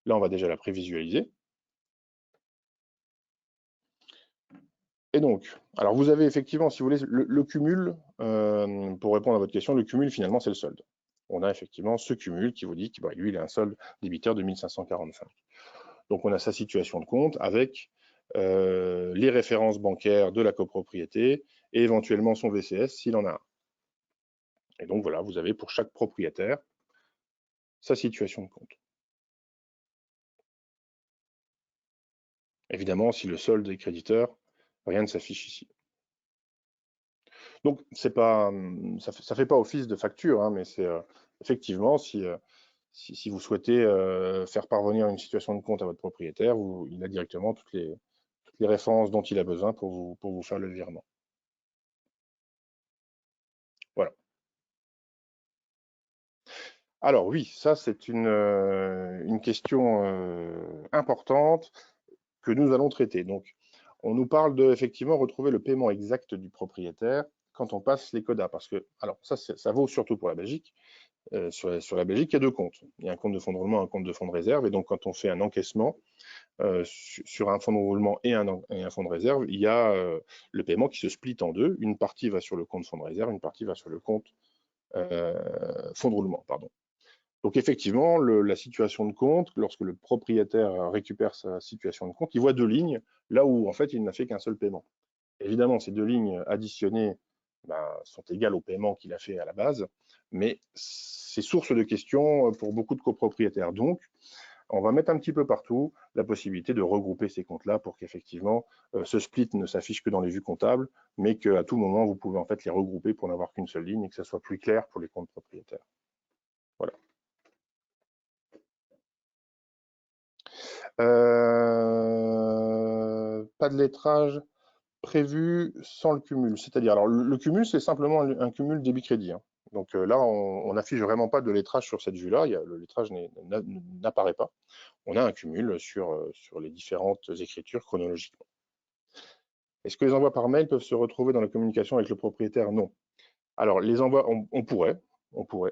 Là, on va déjà la prévisualiser. Et donc, alors vous avez effectivement, si vous voulez, le cumul, pour répondre à votre question, le cumul finalement c'est le solde. On a effectivement ce cumul qui vous dit que lui il a un solde débiteur de 1545. Donc on a sa situation de compte avec les références bancaires de la copropriété et éventuellement son VCS s'il en a un. Et donc voilà, vous avez pour chaque propriétaire sa situation de compte. Évidemment, si le solde est créditeur, rien ne s'affiche ici. Donc c'est pas, ça fait pas office de facture, hein, mais c'est effectivement si vous souhaitez faire parvenir une situation de compte à votre propriétaire, il a directement toutes les références dont il a besoin pour vous faire le virement. Voilà. Alors oui, ça c'est une question importante que nous allons traiter. Donc, on nous parle de effectivement retrouver le paiement exact du propriétaire quand on passe les CODA, parce que, alors ça vaut surtout pour la Belgique. Sur la Belgique, il y a 2 comptes. Il y a un compte de fonds de roulement, un compte de fonds de réserve, et donc quand on fait un encaissement sur un fonds de roulement et un fonds de réserve, il y a le paiement qui se split en deux. Une partie va sur le compte fonds de réserve, une partie va sur le compte fonds de roulement, pardon. Donc effectivement, la situation de compte, lorsque le propriétaire récupère sa situation de compte, il voit 2 lignes, là où en fait il n'a fait qu'un seul paiement. Évidemment, ces 2 lignes additionnées sont égales au paiement qu'il a fait à la base, mais c'est source de questions pour beaucoup de copropriétaires. Donc, on va mettre un petit peu partout la possibilité de regrouper ces comptes-là pour qu'effectivement ce split ne s'affiche que dans les vues comptables, mais qu'à tout moment, vous pouvez en fait les regrouper pour n'avoir qu'une seule ligne et que ça soit plus clair pour les comptes propriétaires. Voilà. Pas de lettrage prévu sans le cumul. C'est-à-dire, alors le cumul, c'est simplement un cumul débit-crédit. Hein. Donc là, on n'affiche vraiment pas de lettrage sur cette vue-là. Le lettrage n'apparaît pas. On a un cumul sur les différentes écritures chronologiquement. Est-ce que les envois par mail peuvent se retrouver dans la communication avec le propriétaire? Non. Alors, les envois, on pourrait,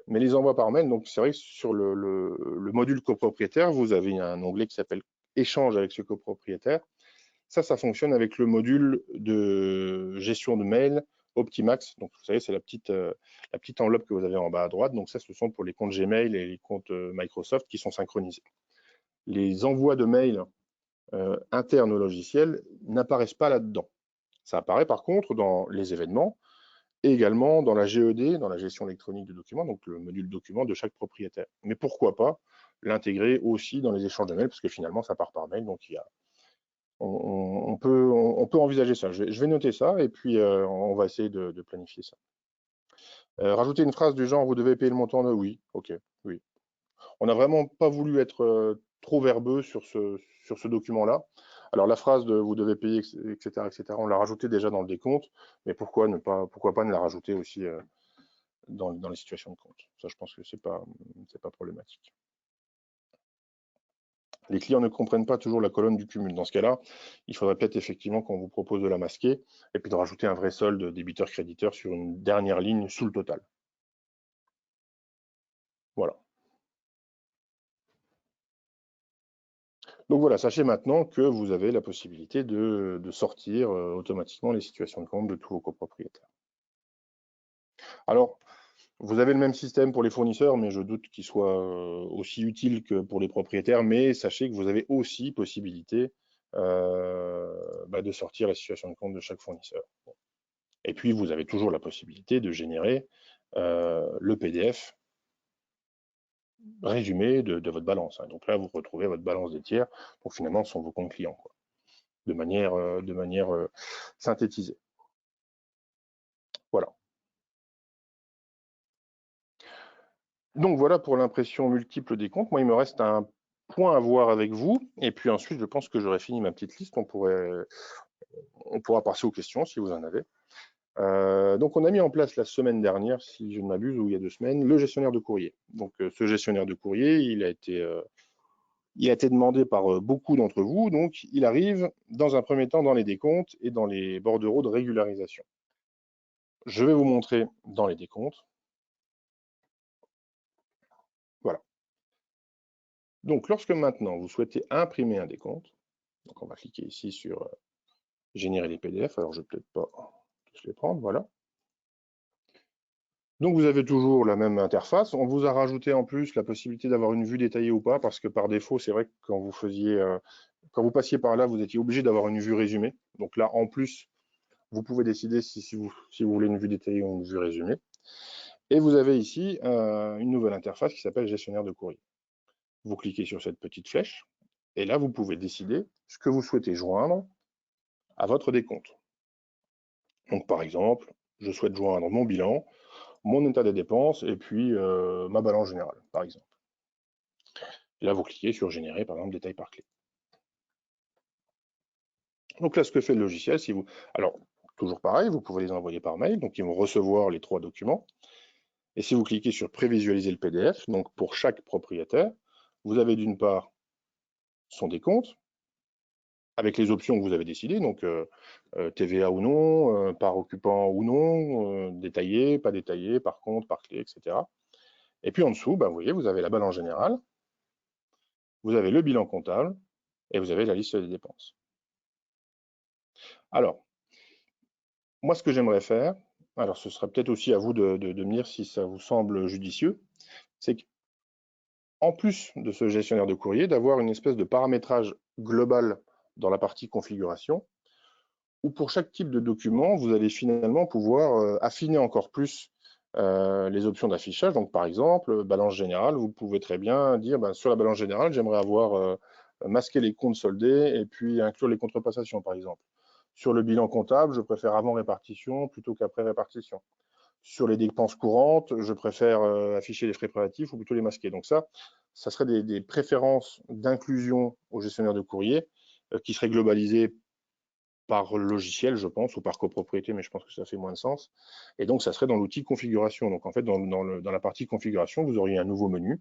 mais les envois par mail, donc c'est vrai que sur le module copropriétaire, vous avez un onglet qui s'appelle Échange avec ce copropriétaire. Ça fonctionne avec le module de gestion de mail Optimax. Donc, vous savez, c'est la petite enveloppe que vous avez en bas à droite. Donc, ça, ce sont pour les comptes Gmail et les comptes Microsoft qui sont synchronisés. Les envois de mail internes au logiciel n'apparaissent pas là-dedans. Ça apparaît par contre dans les événements et également dans la GED, dans la gestion électronique de documents, donc le module document de chaque propriétaire. Mais pourquoi pas l'intégrer aussi dans les échanges de mails, parce que finalement, ça part par mail, donc on peut envisager ça. Je vais noter ça et puis on va essayer de planifier ça. Rajouter une phrase du genre « vous devez payer le montant de… » Oui, ok, oui. On n'a vraiment pas voulu être trop verbeux sur ce document-là. Alors la phrase de « vous devez payer », etc., on l'a rajouté déjà dans le décompte, mais pourquoi pas ne la rajouter aussi dans les situations de compte. Ça, je pense que c'est pas problématique. Les clients ne comprennent pas toujours la colonne du cumul. Dans ce cas-là, il faudrait peut-être effectivement qu'on vous propose de la masquer et puis de rajouter un vrai solde débiteur-créditeur sur une dernière ligne sous le total. Voilà. Donc voilà, sachez maintenant que vous avez la possibilité de sortir automatiquement les situations de compte de tous vos copropriétaires. Alors, vous avez le même système pour les fournisseurs, mais je doute qu'il soit aussi utile que pour les propriétaires. Mais sachez que vous avez aussi possibilité de sortir la situation de compte de chaque fournisseur. Et puis, vous avez toujours la possibilité de générer le PDF résumé de votre balance. Donc là, vous retrouvez votre balance des tiers. Donc finalement, ce sont vos comptes clients, quoi, de manière synthétisée. Voilà. Donc voilà pour l'impression multiple des comptes. Moi, il me reste un point à voir avec vous. Et puis ensuite, je pense que j'aurai fini ma petite liste. On pourra passer aux questions si vous en avez. Donc on a mis en place la semaine dernière, si je ne m'abuse, ou il y a 2 semaines, le gestionnaire de courrier. Donc ce gestionnaire de courrier, il a été demandé par beaucoup d'entre vous. Donc il arrive dans un premier temps dans les décomptes et dans les bordereaux de régularisation. Je vais vous montrer dans les décomptes. Voilà. Donc lorsque maintenant vous souhaitez imprimer un décompte, donc on va cliquer ici sur générer des PDF. Alors je ne vais peut-être pas tous les prendre, voilà. Donc vous avez toujours la même interface. On vous a rajouté en plus la possibilité d'avoir une vue détaillée ou pas, parce que par défaut, c'est vrai que quand vous passiez par là, vous étiez obligé d'avoir une vue résumée. Donc là, en plus, vous pouvez décider si vous voulez une vue détaillée ou une vue résumée. Et vous avez ici une nouvelle interface qui s'appelle gestionnaire de courrier. Vous cliquez sur cette petite flèche, et là, vous pouvez décider ce que vous souhaitez joindre à votre décompte. Donc par exemple, je souhaite joindre mon bilan, mon état des dépenses et puis ma balance générale, par exemple. Et là, vous cliquez sur générer, par exemple, détail par clé. Donc là, ce que fait le logiciel, alors, toujours pareil, vous pouvez les envoyer par mail, donc ils vont recevoir les 3 documents. Et si vous cliquez sur prévisualiser le PDF, donc pour chaque propriétaire, vous avez d'une part son décompte, avec les options que vous avez décidées, donc TVA ou non, par occupant ou non, détaillé, pas détaillé, par compte, par clé, etc. Et puis en dessous, vous voyez, vous avez la balance générale, vous avez le bilan comptable, et vous avez la liste des dépenses. Alors, moi, ce que j'aimerais faire, alors ce serait peut-être aussi à vous de me dire si ça vous semble judicieux, c'est qu'en plus de ce gestionnaire de courrier, d'avoir une espèce de paramétrage global dans la partie configuration, où pour chaque type de document, vous allez finalement pouvoir affiner encore plus les options d'affichage. Donc par exemple, balance générale, vous pouvez très bien dire sur la balance générale, j'aimerais avoir masqué les comptes soldés et puis inclure les contreprestations, par exemple. Sur le bilan comptable, je préfère avant répartition plutôt qu'après répartition. Sur les dépenses courantes, je préfère afficher les frais préparatifs ou plutôt les masquer. Donc ça serait des préférences d'inclusion au gestionnaire de courrier qui seraient globalisées par logiciel, je pense, ou par copropriété, mais je pense que ça fait moins de sens. Et donc, ça serait dans l'outil configuration. Donc, en fait, dans la partie configuration, vous auriez un nouveau menu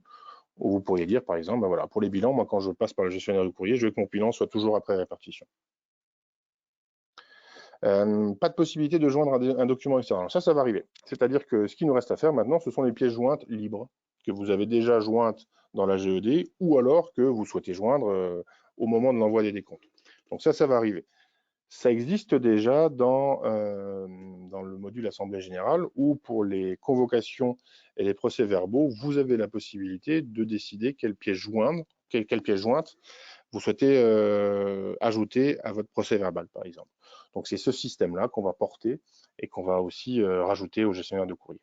où vous pourriez dire, par exemple, voilà, pour les bilans, moi, quand je passe par le gestionnaire de courrier, je veux que mon bilan soit toujours après répartition. Pas de possibilité de joindre un document externe. Alors ça va arriver. C'est-à-dire que ce qui nous reste à faire maintenant, ce sont les pièces jointes libres que vous avez déjà jointes dans la GED ou alors que vous souhaitez joindre au moment de l'envoi des décomptes. Donc ça va arriver. Ça existe déjà dans le module Assemblée générale où pour les convocations et les procès-verbaux, vous avez la possibilité de décider quelle pièce jointe vous souhaitez ajouter à votre procès-verbal, par exemple. Donc c'est ce système-là qu'on va porter et qu'on va aussi rajouter au gestionnaire de courrier.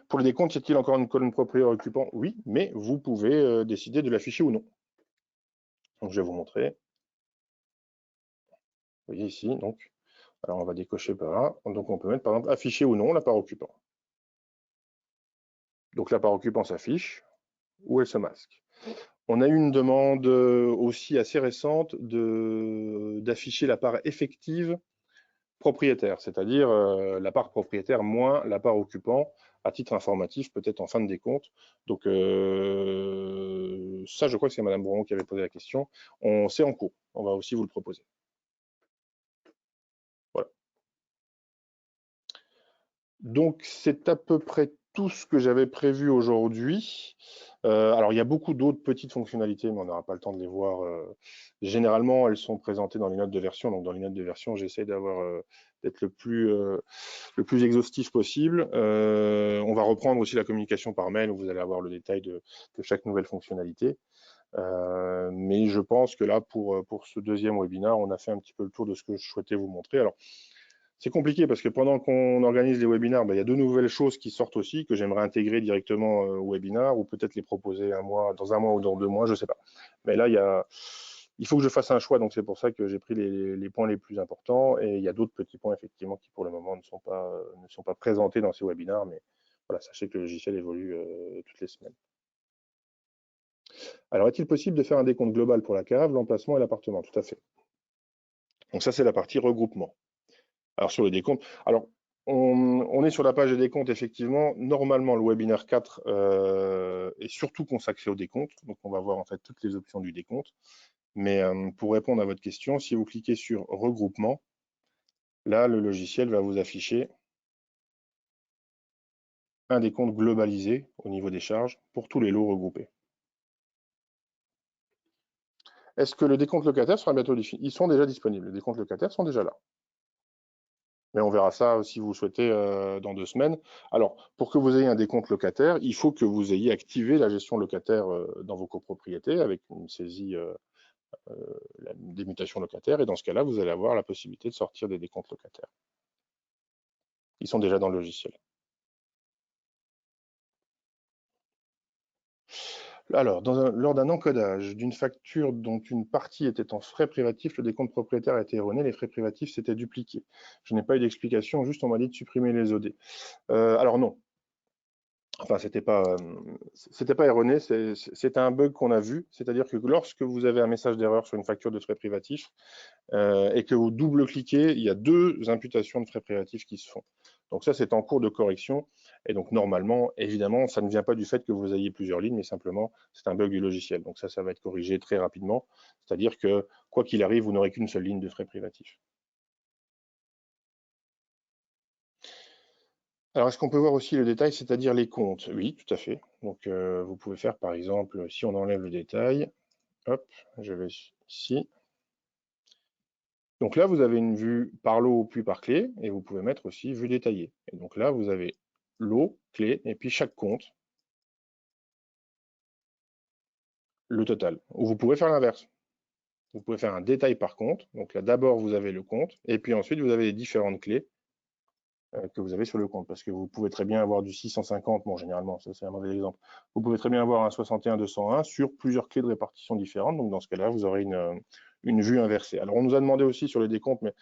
Pour les décomptes, y a-t-il encore une colonne propriétaire occupant? Oui, mais vous pouvez décider de l'afficher ou non. Donc je vais vous montrer. Vous voyez ici, donc, alors on va décocher par là. Donc on peut mettre par exemple afficher ou non la part occupant. Donc la part occupant s'affiche ou elle se masque. On a eu une demande aussi assez récente d'afficher la part effective propriétaire, c'est-à-dire la part propriétaire moins la part occupant, à titre informatif, peut-être en fin de décompte. Donc ça, je crois que c'est Madame Brouillon qui avait posé la question. C'est en cours. On va aussi vous le proposer. Voilà. Donc, c'est à peu près tout ce que j'avais prévu aujourd'hui. Alors, il y a beaucoup d'autres petites fonctionnalités, mais on n'aura pas le temps de les voir. Généralement, elles sont présentées dans les notes de version. Donc, dans les notes de version, j'essaie d'être le plus exhaustif possible. On va reprendre aussi la communication par mail où vous allez avoir le détail de chaque nouvelle fonctionnalité. Mais je pense que là, pour ce deuxième webinaire, on a fait un petit peu le tour de ce que je souhaitais vous montrer. Alors, c'est compliqué parce que pendant qu'on organise les webinaires, il y a de nouvelles choses qui sortent aussi que j'aimerais intégrer directement au webinar ou peut-être les proposer dans un mois ou dans 2 mois, je ne sais pas. Mais là, il faut que je fasse un choix, donc c'est pour ça que j'ai pris les points les plus importants et il y a d'autres petits points effectivement qui pour le moment ne sont pas présentés dans ces webinaires, mais voilà, sachez que le logiciel évolue toutes les semaines. Alors, est-il possible de faire un décompte global pour la cave, l'emplacement et l'appartement? Tout à fait. Donc ça, c'est la partie regroupement. Alors sur le décompte, alors on est sur la page des décomptes, effectivement. Normalement, le webinaire 4 est surtout consacré au décompte. Donc on va voir en fait toutes les options du décompte. Mais pour répondre à votre question, si vous cliquez sur regroupement, là, le logiciel va vous afficher un décompte globalisé au niveau des charges pour tous les lots regroupés. Est-ce que le décompte locataire sera bientôt disponible? Ils sont déjà disponibles. Les décomptes locataires sont déjà là. Mais on verra ça si vous le souhaitez dans 2 semaines. Alors, pour que vous ayez un décompte locataire, il faut que vous ayez activé la gestion locataire dans vos copropriétés avec une saisie des mutations locataires. Et dans ce cas-là, vous allez avoir la possibilité de sortir des décomptes locataires. Ils sont déjà dans le logiciel. Alors, lors d'un encodage d'une facture dont une partie était en frais privatifs, le décompte propriétaire a été erroné, les frais privatifs s'étaient dupliqués. Je n'ai pas eu d'explication, juste on m'a dit de supprimer les OD. Alors non. Enfin, c'était pas erroné, c'est un bug qu'on a vu, c'est-à-dire que lorsque vous avez un message d'erreur sur une facture de frais privatifs et que vous double-cliquez, il y a 2 imputations de frais privatifs qui se font. Donc ça, c'est en cours de correction. Et donc normalement, évidemment, ça ne vient pas du fait que vous ayez plusieurs lignes, mais simplement, c'est un bug du logiciel. Donc ça va être corrigé très rapidement. C'est-à-dire que, quoi qu'il arrive, vous n'aurez qu'une seule ligne de frais privatifs. Alors, est-ce qu'on peut voir aussi le détail, c'est-à-dire les comptes? Oui, tout à fait. Donc, vous pouvez faire, par exemple, si on enlève le détail, hop, je vais ici. Donc là, vous avez une vue par lot puis par clé, et vous pouvez mettre aussi vue détaillée. Et donc là, vous avez lot, clé, et puis chaque compte, le total. Ou vous pouvez faire l'inverse. Vous pouvez faire un détail par compte. Donc là, d'abord, vous avez le compte, et puis ensuite, vous avez les différentes clés que vous avez sur le compte. Parce que vous pouvez très bien avoir du 650, bon, généralement, ça c'est un mauvais exemple. Vous pouvez très bien avoir un 61-201 sur plusieurs clés de répartition différentes. Donc dans ce cas-là, vous aurez une vue inversée. Alors on nous a demandé aussi sur les décomptes, mais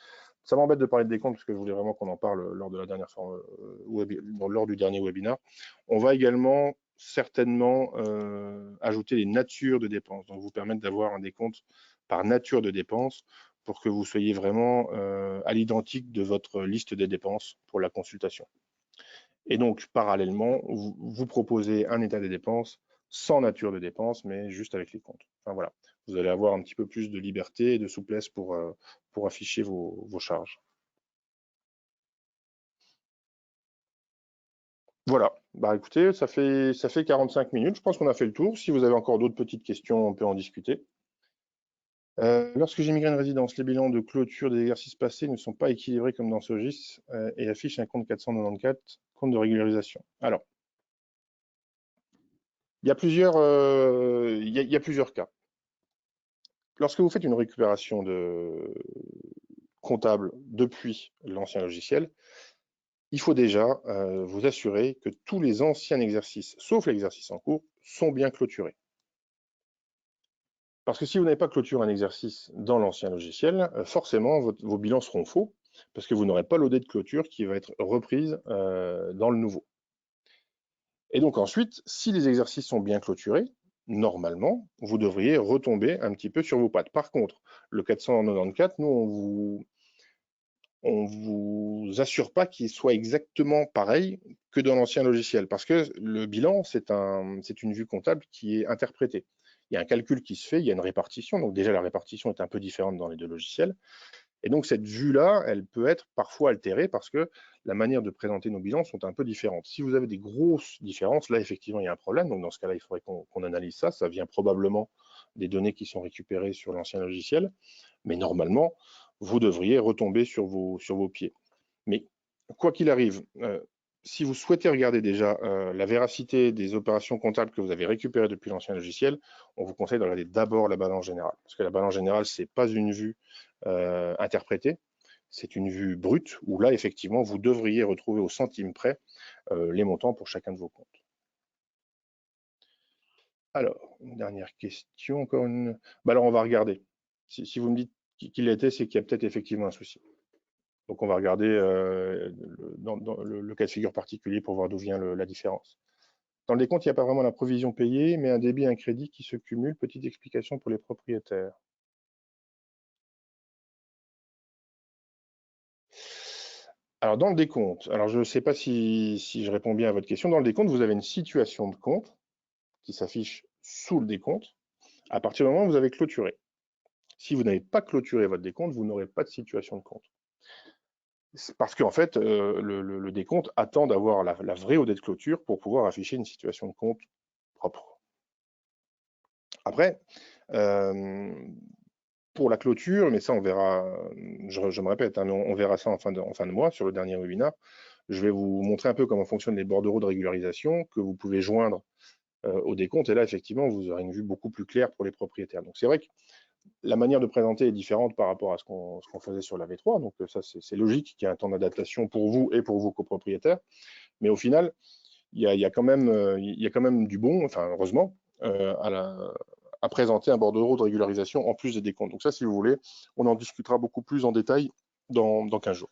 ça m'embête de parler de décompte parce que je voulais vraiment qu'on en parle lors du dernier webinaire. On va également certainement ajouter les natures de dépenses, donc vous permettre d'avoir un décompte par nature de dépenses pour que vous soyez vraiment à l'identique de votre liste des dépenses pour la consultation. Et donc, parallèlement, vous proposez un état des dépenses sans nature de dépenses, mais juste avec les comptes. Enfin, voilà. Vous allez avoir un petit peu plus de liberté et de souplesse pour afficher vos charges. Voilà. Bah écoutez, ça fait 45 minutes. Je pense qu'on a fait le tour. Si vous avez encore d'autres petites questions, on peut en discuter. Lorsque j'ai migré une résidence, les bilans de clôture des exercices passés ne sont pas équilibrés comme dans Sogis et affichent un compte 494, compte de régularisation. Alors, il y a plusieurs cas. Lorsque vous faites une récupération comptable depuis l'ancien logiciel, il faut déjà vous assurer que tous les anciens exercices, sauf l'exercice en cours, sont bien clôturés. Parce que si vous n'avez pas clôturé un exercice dans l'ancien logiciel, forcément, vos bilans seront faux, parce que vous n'aurez pas l'OD de clôture qui va être reprise dans le nouveau. Et donc ensuite, si les exercices sont bien clôturés, normalement, vous devriez retomber un petit peu sur vos pattes. Par contre, le 494, nous, on vous assure pas qu'il soit exactement pareil que dans l'ancien logiciel, parce que le bilan, c'est une vue comptable qui est interprétée. Il y a un calcul qui se fait, il y a une répartition, donc déjà la répartition est un peu différente dans les deux logiciels. Et donc cette vue-là, elle peut être parfois altérée parce que la manière de présenter nos bilans sont un peu différentes. Si vous avez des grosses différences, là effectivement il y a un problème. Donc dans ce cas-là, il faudrait qu'on analyse ça. Ça vient probablement des données qui sont récupérées sur l'ancien logiciel. Mais normalement, vous devriez retomber sur vos pieds. Mais quoi qu'il arrive, si vous souhaitez regarder déjà la véracité des opérations comptables que vous avez récupérées depuis l'ancien logiciel, on vous conseille de regarder d'abord la balance générale. Parce que la balance générale, ce n'est pas une vue interprétée, c'est une vue brute où là, effectivement, vous devriez retrouver au centime près les montants pour chacun de vos comptes. Alors, une dernière question, encore une. Bah alors, on va regarder. Si vous me dites qu'il l'était, c'est qu'il y a peut-être effectivement un souci. Donc, on va regarder dans le cas de figure particulier pour voir d'où vient la différence. Dans le décompte, il n'y a pas vraiment la provision payée, mais un débit et un crédit qui se cumulent. Petite explication pour les propriétaires. Alors, dans le décompte, alors je ne sais pas si je réponds bien à votre question. Dans le décompte, vous avez une situation de compte qui s'affiche sous le décompte à partir du moment où vous avez clôturé. Si vous n'avez pas clôturé votre décompte, vous n'aurez pas de situation de compte. Parce qu'en fait, le décompte attend d'avoir la vraie OD de clôture pour pouvoir afficher une situation de compte propre. Après, pour la clôture, mais ça on verra, je me répète, hein, on verra ça en fin de mois sur le dernier webinaire. Je vais vous montrer un peu comment fonctionnent les bordereaux de régularisation que vous pouvez joindre au décompte. Et là, effectivement, vous aurez une vue beaucoup plus claire pour les propriétaires. Donc c'est vrai que la manière de présenter est différente par rapport à ce qu'on faisait sur la V3. Donc ça, c'est logique qu'il y ait un temps d'adaptation pour vous et pour vos copropriétaires. Mais au final, il y a quand même du bon, enfin heureusement, à présenter un bordereau de régularisation en plus des décomptes. Donc ça, si vous voulez, on en discutera beaucoup plus en détail dans 15 jours.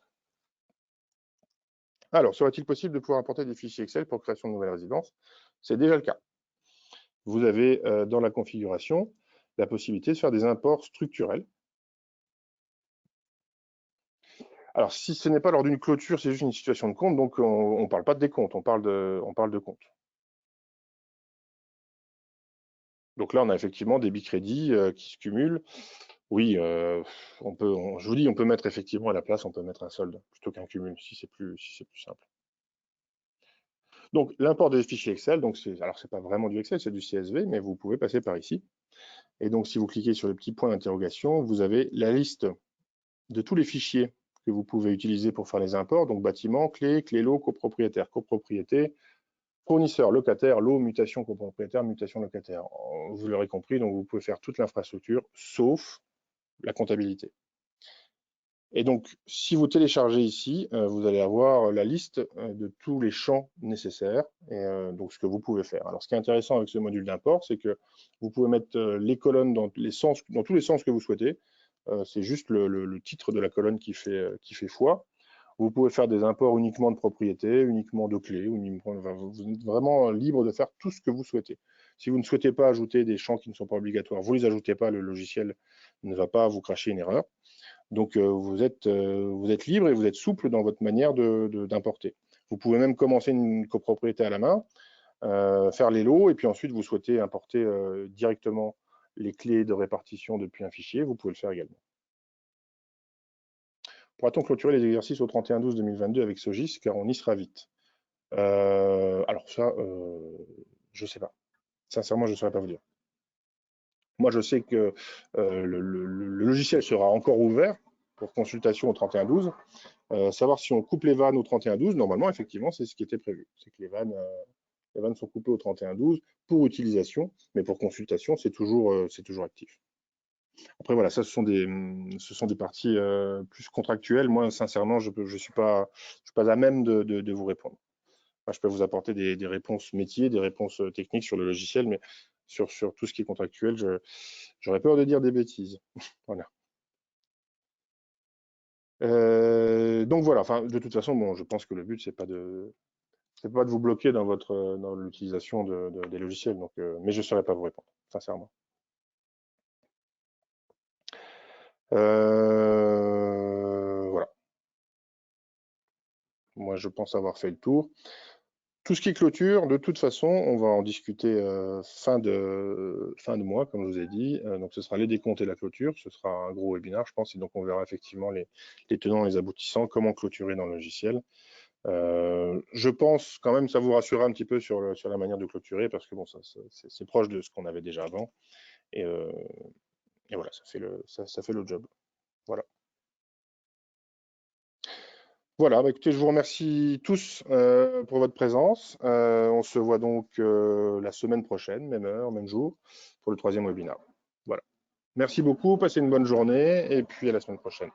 Alors, serait-il possible de pouvoir importer des fichiers Excel pour création de nouvelles résidences? C'est déjà le cas. Vous avez dans la configuration la possibilité de faire des imports structurels. Alors, si ce n'est pas lors d'une clôture, c'est juste une situation de compte, donc on ne parle pas de décompte, on parle de compte. Donc là, on a effectivement des bicrédits qui se cumulent. Oui, je vous dis, on peut mettre effectivement à la place, on peut mettre un solde plutôt qu'un cumul, si c'est plus simple. Donc, l'import des fichiers Excel, donc alors c'est pas vraiment du Excel, c'est du CSV, mais vous pouvez passer par ici. Et donc, si vous cliquez sur le petit point d'interrogation, vous avez la liste de tous les fichiers que vous pouvez utiliser pour faire les imports. Donc, bâtiment, clé, clé lot, copropriétaire, copropriété, fournisseur, locataire, lot, mutation, copropriétaire, mutation, locataire. Vous l'aurez compris, donc vous pouvez faire toute l'infrastructure, sauf la comptabilité. Et donc, si vous téléchargez ici, vous allez avoir la liste de tous les champs nécessaires et donc ce que vous pouvez faire. Alors, ce qui est intéressant avec ce module d'import, c'est que vous pouvez mettre les colonnes dans tous les sens que vous souhaitez. C'est juste le titre de la colonne qui fait foi. Vous pouvez faire des imports uniquement de propriété, uniquement de clés, vous êtes vraiment libre de faire tout ce que vous souhaitez. Si vous ne souhaitez pas ajouter des champs qui ne sont pas obligatoires, vous ne les ajoutez pas, le logiciel ne va pas vous cracher une erreur. Donc vous êtes libre et vous êtes souple dans votre manière d'importer. Vous pouvez même commencer une copropriété à la main, faire les lots, et puis ensuite vous souhaitez importer directement les clés de répartition depuis un fichier, vous pouvez le faire également. Pourra-t-on clôturer les exercices au 31/12/2022 avec Sogis, car on y sera vite? Alors ça, je ne sais pas. Sincèrement, je ne saurais pas vous dire. Moi, je sais que le logiciel sera encore ouvert pour consultation au 31/12. Savoir si on coupe les vannes au 31/12, normalement, effectivement, c'est ce qui était prévu. C'est que les vannes sont coupées au 31/12 pour utilisation, mais pour consultation, c'est toujours actif. Après, voilà, ça, ce sont des parties plus contractuelles. Moi, sincèrement, je ne suis pas à même de vous répondre. Moi, je peux vous apporter des réponses métiers, des réponses techniques sur le logiciel, mais sur tout ce qui est contractuel, j'aurais peur de dire des bêtises. Voilà. Donc voilà, enfin, de toute façon, bon, je pense que le but, c'est pas de vous bloquer dans l'utilisation des logiciels, donc, mais je ne saurais pas vous répondre, sincèrement. Voilà. Moi, je pense avoir fait le tour. Tout ce qui est clôture, de toute façon, on va en discuter fin de mois, comme je vous ai dit. Donc, ce sera les décomptes et la clôture. Ce sera un gros webinaire, je pense. Et donc, on verra effectivement les tenants et les aboutissants, comment clôturer dans le logiciel. Je pense quand même, ça vous rassurera un petit peu sur la manière de clôturer, parce que bon, c'est proche de ce qu'on avait déjà avant. Et voilà, ça fait le job. Voilà. Voilà, bah écoutez, je vous remercie tous pour votre présence. On se voit donc la semaine prochaine, même heure, même jour, pour le 3e webinaire. Voilà. Merci beaucoup, passez une bonne journée et puis à la semaine prochaine.